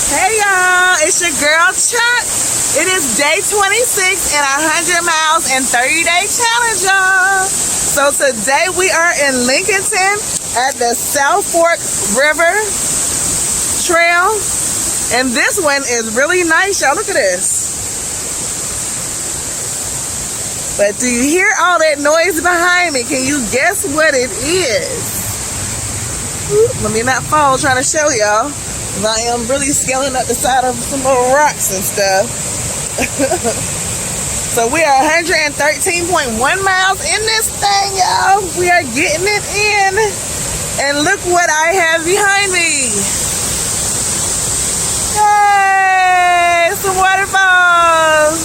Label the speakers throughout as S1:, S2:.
S1: Hey y'all, it's your girl Chuck. It is day 26 in our 100 miles and 30-day challenge, y'all. So today we are in Lincolnton at the South Fork River Trail. And this one is really nice, y'all. Look at this. But do you hear all that noise behind me? Can you guess what it is? Let me not fall trying to show y'all. I am really scaling up the side of some little rocks and stuff. So we are 113.1 miles in this thing, y'all. We are getting it in. And look what I have behind me. Yay! Some waterfalls.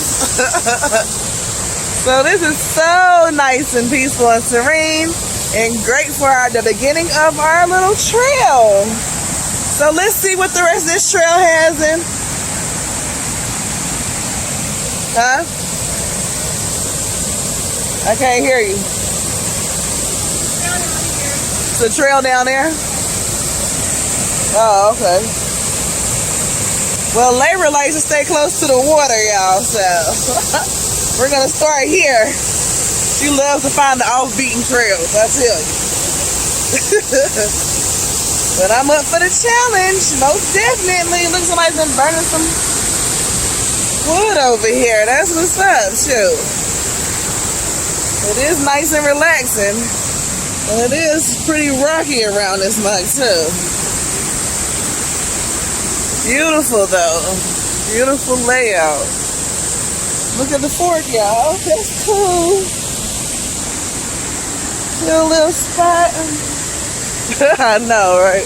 S1: So this is so nice and peaceful and serene and great for the beginning of our little trail. So let's see what the rest of this trail has in. Huh? I can't hear you. It's a trail down there? Oh, okay. Well, Labor likes to stay close to the water, y'all, so we're gonna start here. She loves to find the off-beaten trails, I tell you. But I'm up for the challenge, most definitely. Looks like I've been burning some wood over here. That's what's up, shoot. It is nice and relaxing. And it is pretty rocky around this mug, too. Beautiful, though. Beautiful layout. Look at the fork, y'all. That's cool. Still a little spot. I know, right?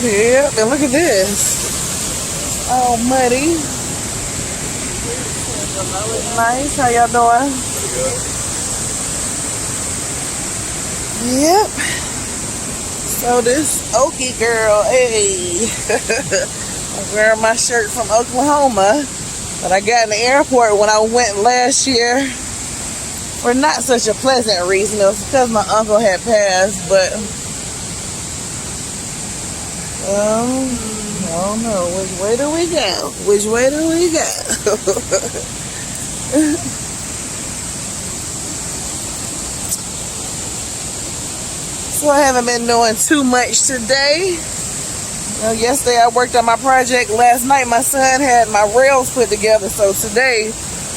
S1: Yep, and look at this. All muddy. Nice. How y'all doing? Yep. So this Okie girl, hey. I'm wearing my shirt from Oklahoma that I got in the airport when I went last year. For not such a pleasant reason. It was because my uncle had passed, but I don't know. Which way do we go? Which way do we go? So I haven't been doing too much today. Yesterday I worked on my project. Last night my son had my rails put together, so today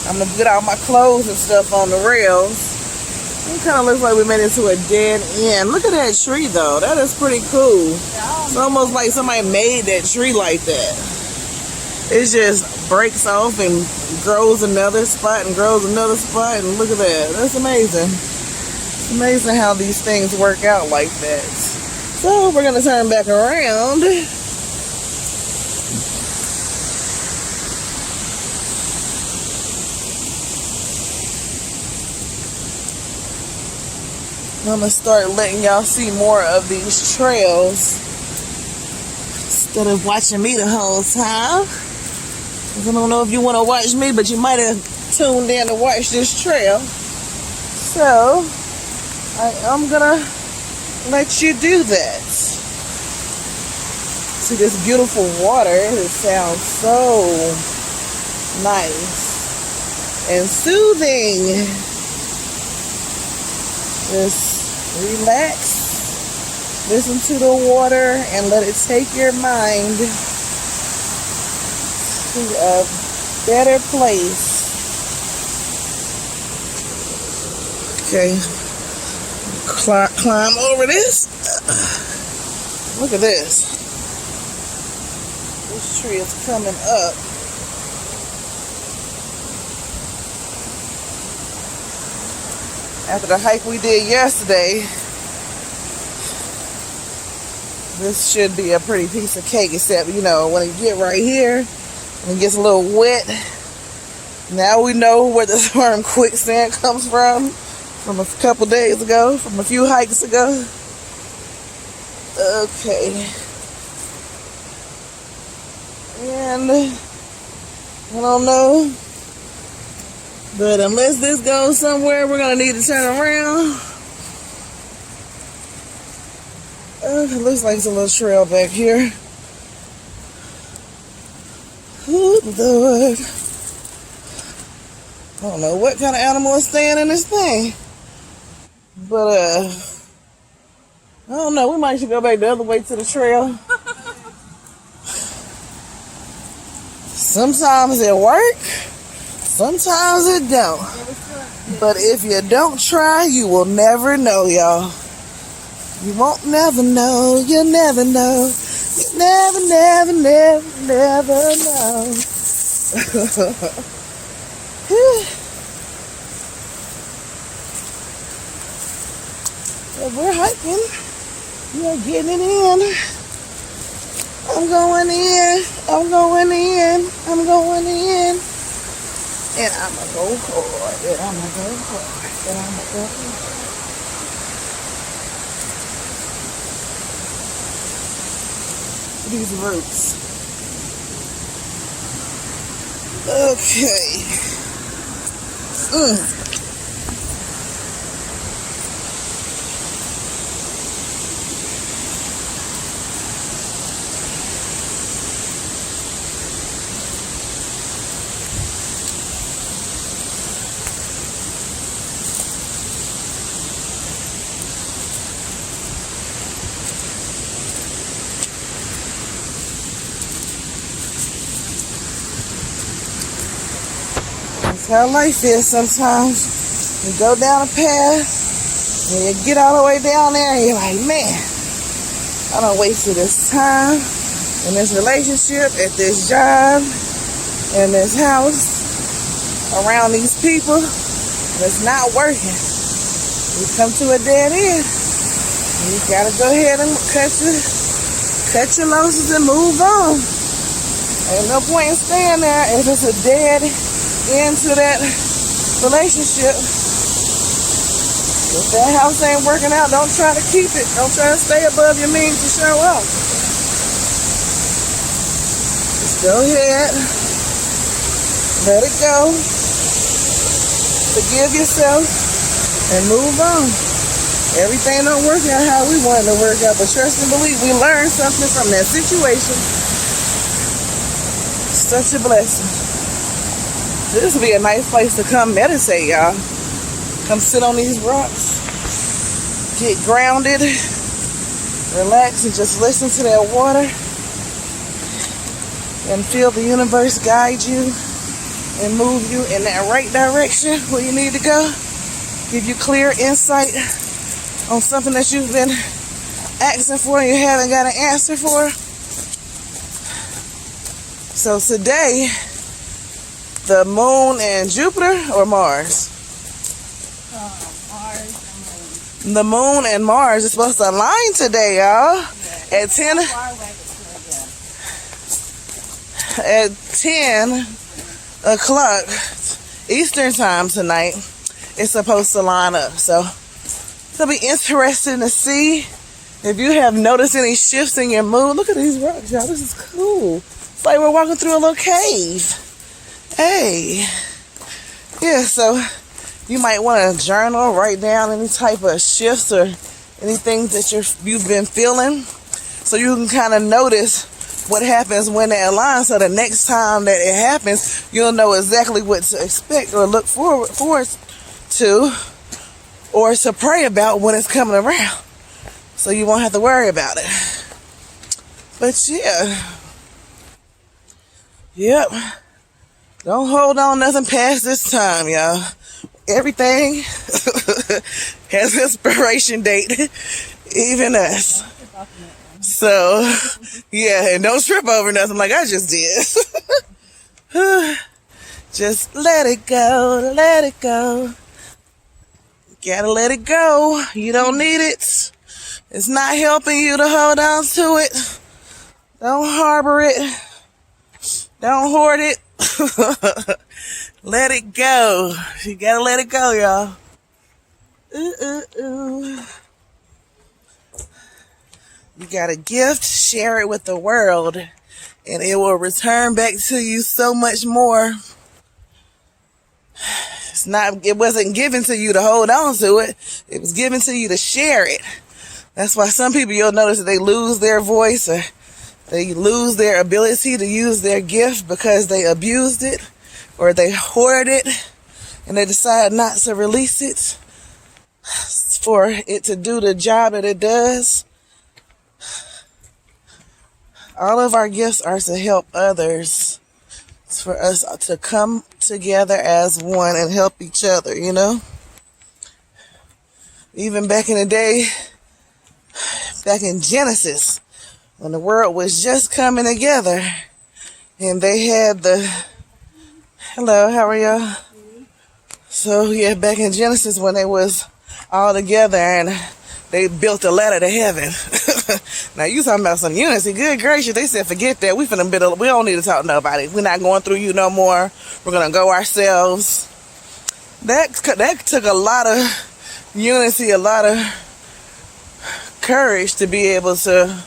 S1: I'm gonna get all my clothes and stuff on the rails. It kind of looks like we made it to a dead end. Look at that tree though. That is pretty cool. It's almost like somebody made that tree like that. It just breaks off and grows another spot and grows another spot, and look at that. That's amazing. It's amazing how these things work out like that. So we're gonna turn back around. I'm gonna start letting y'all see more of these trails instead of watching me the whole time. I don't know if you want to watch me, but you might have tuned in to watch this trail. So I'm gonna let you do that. See this beautiful water. It sounds so nice and soothing. Just relax, listen to the water, and let it take your mind to a better place. Okay, climb over this. Look at this. This tree is coming up. After the hike we did yesterday, this should be a pretty piece of cake, except, you know, when it get right here, when it gets a little wet, now we know where the firm quicksand comes from a couple days ago, from a few hikes ago. Okay. And I don't know, but unless this goes somewhere, we're gonna need to turn around. It looks like it's a little trail back here. Lord. I don't know what kind of animal is staying in this thing. But, I don't know. We might should go back the other way to the trail. Sometimes it works. Sometimes it don't. But if you don't try, you will never know, y'all. You won't never know. You'll never know. You never know. Well, we're hiking. We are getting it in. I'm going in. And I'ma go hard. These roots. Okay. That's how life is sometimes. You go down a path, and you get all the way down there, and you're like, man, I done wasted this time in this relationship, at this job, in this house, around these people, and it's not working. You come to a dead end. You gotta go ahead and cut your losses and move on. Ain't no point in staying there if it's a dead end to that relationship. If that house ain't working out, don't try to keep it. Don't try to stay above your means to show up. Just go ahead. Let it go. Forgive yourself and move on. Everything don't work out how we want it to work out, but trust and believe we learned something from that situation. Such a blessing. This would be a nice place to come meditate, y'all. Come sit on these rocks, get grounded, relax, and just listen to that water and feel the universe guide you and move you in that right direction where you need to go. Give you clear insight on something that you've been asking for and you haven't got an answer for. So today, the moon and Jupiter or Mars?
S2: Mars and moon.
S1: The moon and Mars is supposed to align today, y'all.
S2: Yeah,
S1: At 10 o'clock Eastern time tonight, it's supposed to line up. So it'll be interesting to see if you have noticed any shifts in your mood. Look at these rocks, y'all. This is cool. It's like we're walking through a little cave. Hey. Yeah, so you might want to journal, write down any type of shifts or anything that you've been feeling, so you can kind of notice what happens when it aligns, so the next time that it happens, you'll know exactly what to expect or look forward to or to pray about when it's coming around, so you won't have to worry about it. But yep, don't hold on nothing past this time, y'all. Everything has an expiration date, even us. So, yeah, and don't trip over nothing like I just did. Just let it go, let it go. Gotta let it go. You don't need it. It's not helping you to hold on to it. Don't harbor it. Don't hoard it. Let it go. You gotta let it go, y'all. You got a gift, share it with the world, and it will return back to you so much more. It wasn't given to you to hold on to it. It was given to you to share it. That's why some people, you'll notice that they lose their voice or They lose their ability to use their gift because they abused it or they hoarded it and they decide not to release it for it to do the job that it does. All of our gifts are to help others. It's for us to come together as one and help each other, you know? Even back in the day, back in Genesis, when the world was just coming together and they had hello, how are y'all? So yeah, back in Genesis when they was all together and they built a ladder to heaven. Now you talking about some unity. Good gracious, they said forget that. We don't need to talk to nobody. We're not going through you no more. We're gonna go ourselves. That took a lot of unity, a lot of courage to be able to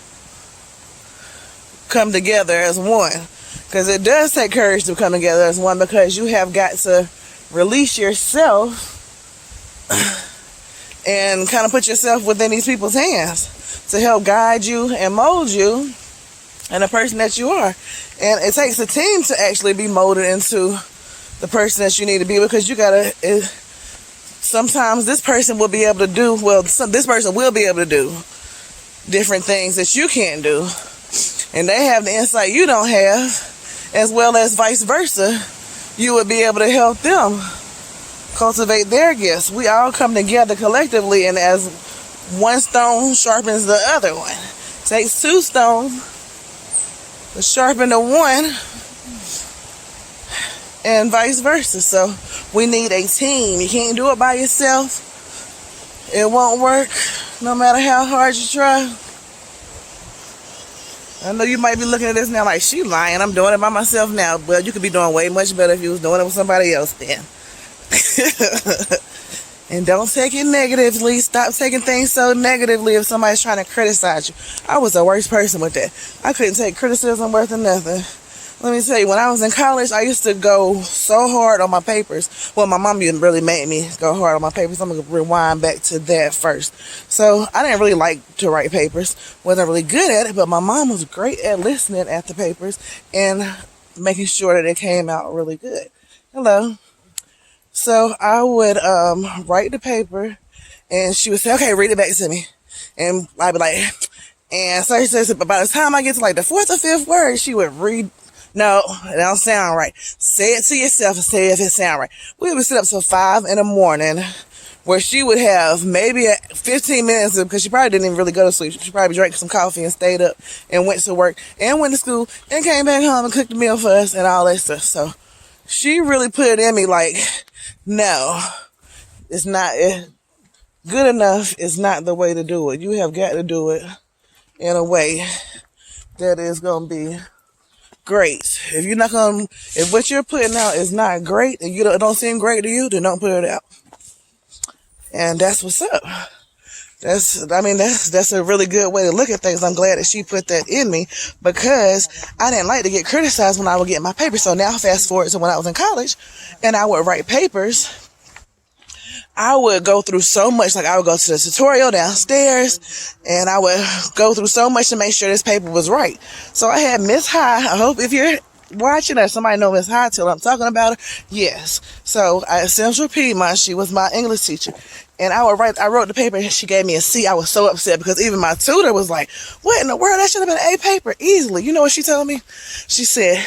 S1: come together as one. Because it does take courage to come together as one, because you have got to release yourself and kind of put yourself within these people's hands to help guide you and mold you and the person that you are. And it takes a team to actually be molded into the person that you need to be, because you gotta, sometimes this person will be able to do, this person will be able to do different things that you can't do. And they have the insight you don't have, as well as vice versa. You would be able to help them cultivate their gifts. We all come together collectively, and as one stone sharpens the other one. Takes two stones to sharpen the one, and vice versa. So we need a team. You can't do it by yourself. It won't work no matter how hard you try. I know you might be looking at this now like, she lying. I'm doing it by myself now. Well, you could be doing way much better if you was doing it with somebody else then. And don't take it negatively. Stop taking things so negatively if somebody's trying to criticize you. I was the worst person with that. I couldn't take criticism worth of nothing. Let me tell you, when I was in college, I used to go so hard on my papers. Well, my mom really made me go hard on my papers. I'm going to rewind back to that first. So I didn't really like to write papers. Wasn't really good at it, but my mom was great at listening at the papers and making sure that it came out really good. Hello. So I would write the paper, and she would say, okay, read it back to me. And I'd be like, and so she says, but by the time I get to like the fourth or fifth word, she would read. No, it don't sound right. Say it to yourself and say if it sound right. We would sit up till 5 a.m, where she would have maybe 15 minutes, because she probably didn't even really go to sleep. She probably drank some coffee and stayed up and went to work and went to school and came back home and cooked a meal for us and all that stuff. So she really put it in me like, no, it's not good enough. It's not the way to do it. You have got to do it in a way that is going to be great. If what you're putting out is not great and it don't seem great to you, then don't put it out. And that's what's up. That's a really good way to look at things. I'm glad that she put that in me, because I didn't like to get criticized when I would get my papers. So now fast forward to when I was in college and I would write papers. I would go through so much. Like, I would go to the tutorial downstairs and I would go through so much to make sure this paper was right. So I had Miss High. I hope if you're watching or somebody know Miss High till I'm talking about her. Yes. So at Central Piedmont, she was my English teacher. And I wrote the paper and she gave me a C. I was so upset because even my tutor was like, what in the world? That should have been an A paper easily. You know what she told me? She said,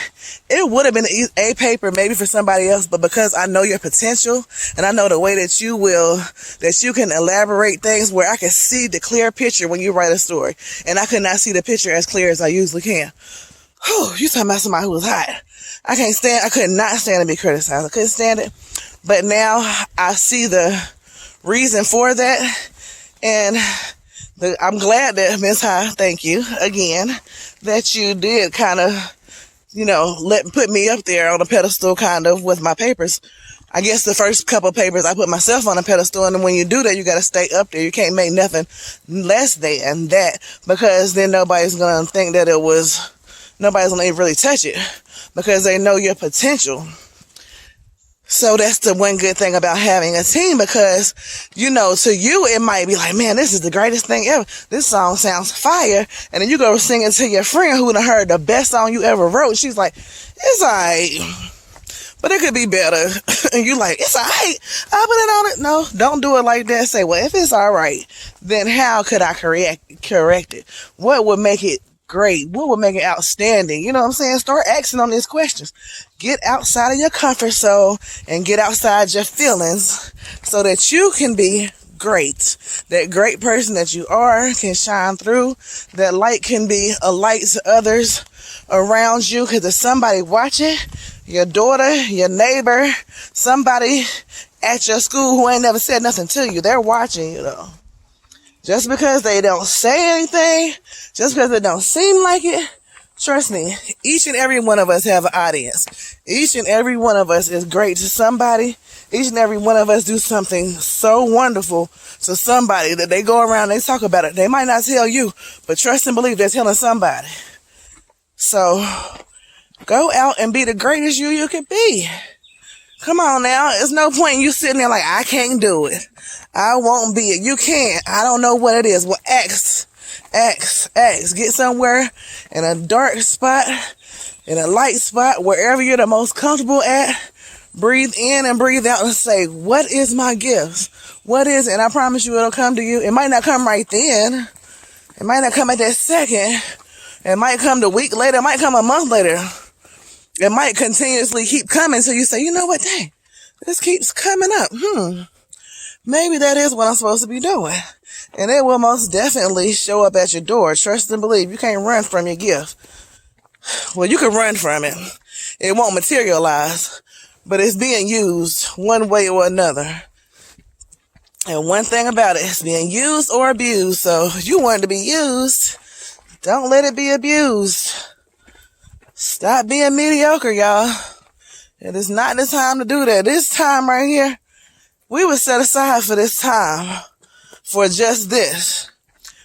S1: it would have been an A paper maybe for somebody else, but because I know your potential and I know the way that you can elaborate things where I can see the clear picture when you write a story. And I could not see the picture as clear as I usually can. Whew, you talking about somebody who was hot. I could not stand to be criticized. I couldn't stand it. But now I see the reason for that, and I'm glad that Miss High, thank you again, that you did kind of, put me up there on a pedestal kind of with my papers. I guess the first couple of papers I put myself on a pedestal, and when you do that, you got to stay up there. You can't make nothing less than that, because then nobody's going to think that nobody's going to really touch it, because they know your potential. So that's the one good thing about having a team, because, you know, to you, it might be like, man, this is the greatest thing ever. This song sounds fire. And then you go sing it to your friend who done heard the best song you ever wrote. She's like, it's all right, but it could be better. And you like, it's all right, I put it on it. No, don't do it like that. Say, well, if it's all right, then how could I correct it? What would make it great? What would make it outstanding? You know what I'm saying? Start asking on these questions. Get outside of your comfort zone and get outside your feelings so that you can be great. That great person that you are can shine through. That light can be a light to others around you, because there's somebody watching. Your daughter, your neighbor, somebody at your school who ain't never said nothing to you. They're watching you, though. Just because they don't say anything, just because it don't seem like it, trust me, each and every one of us have an audience. Each and every one of us is great to somebody. Each and every one of us do something so wonderful to somebody that they go around, they talk about it. They might not tell you, but trust and believe they're telling somebody. So go out and be the greatest you can be. Come on now. There's no point in you sitting there like, I can't do it. I won't be it. You can't. I don't know what it is. Well, X. Get somewhere in a dark spot, in a light spot, wherever you're the most comfortable at. Breathe in and breathe out and say, what is my gift? What is it? And I promise you it'll come to you. It might not come right then. It might not come at that second. It might come the week later. It might come a month later. It might continuously keep coming until you say, you know what, dang, this keeps coming up. Maybe that is what I'm supposed to be doing. And it will most definitely show up at your door. Trust and believe. You can't run from your gift. Well, you can run from it. It won't materialize, but it's being used one way or another. And one thing about it, it's being used or abused. So if you want it to be used, don't let it be abused. Stop being mediocre, y'all. It is not the time to do that. This time right here, we were set aside for this time, for just this,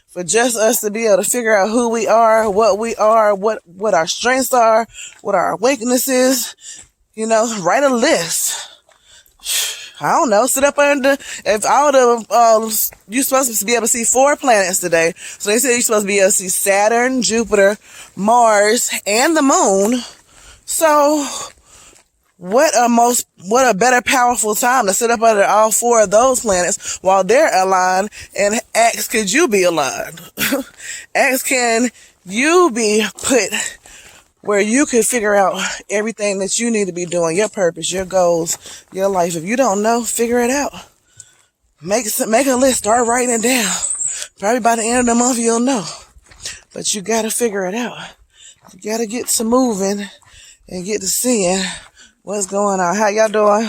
S1: for just us to be able to figure out who we are, what our strengths are, what our weaknesses, you know, write a list. I don't know, sit up under, if all the, you're supposed to be able to see 4 planets today. So they said you're supposed to be able to see Saturn, Jupiter, Mars, and the moon. So what a better powerful time to sit up under all 4 of those planets while they're aligned, and ask, could you be aligned? Ask, can you be put where you can figure out everything that you need to be doing, your purpose, your goals, your life. If you don't know, figure it out. Make a list, start writing it down. Probably by the end of the month, you'll know. But you got to figure it out. You got to get to moving and get to seeing what's going on. How y'all doing?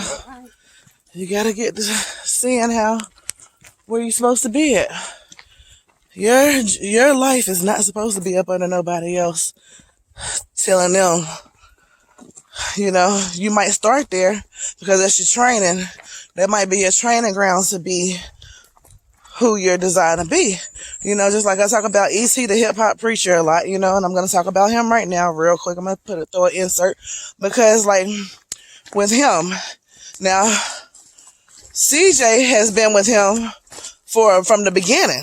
S1: You got to get to seeing where you're supposed to be at. Your life is not supposed to be up under nobody else telling them, you know, you might start there because that's your training. That might be your training grounds to be who you're designed to be. You know, just like I talk about E.T., the hip-hop preacher, a lot, you know, and I'm going to talk about him right now real quick. I'm going to throw an insert because, like, with him, now, CJ has been with him from the beginning.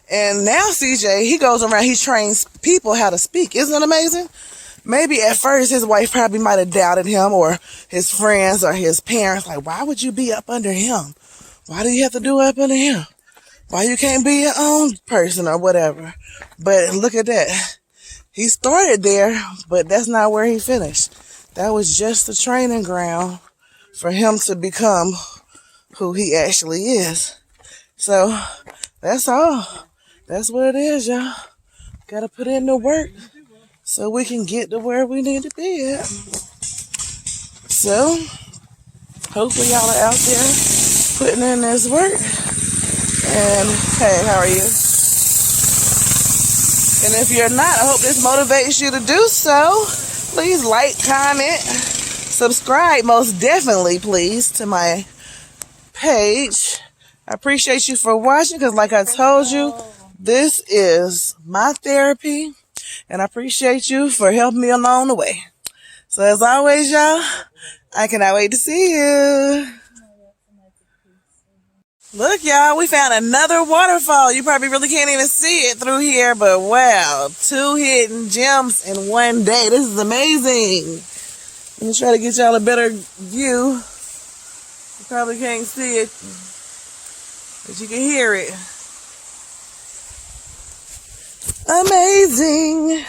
S1: And now CJ, he goes around, he trains people how to speak. Isn't it amazing? Maybe at first his wife probably might have doubted him, or his friends or his parents. Like, why would you be up under him? Why do you have to do up under him? Why you can't be your own person or whatever? But look at that. He started there, but that's not where he finished. That was just the training ground for him to become who he actually is. So that's all. That's what it is, y'all. Gotta put in the work so we can get to where we need to be at. So, hopefully y'all are out there putting in this work. And, hey, how are you? And if you're not, I hope this motivates you to do so. Please like, comment, subscribe most definitely, please, to my page. I appreciate you for watching because, like I told you, this is my therapy. And I appreciate you for helping me along the way. So So as always, y'all, I cannot wait to see you. Look, y'all, we found another waterfall. You probably really can't even see it through here, but wow, 2 hidden gems in one day. This is amazing. Let me try to get y'all a better view. You probably can't see it, but you can hear it. Amazing.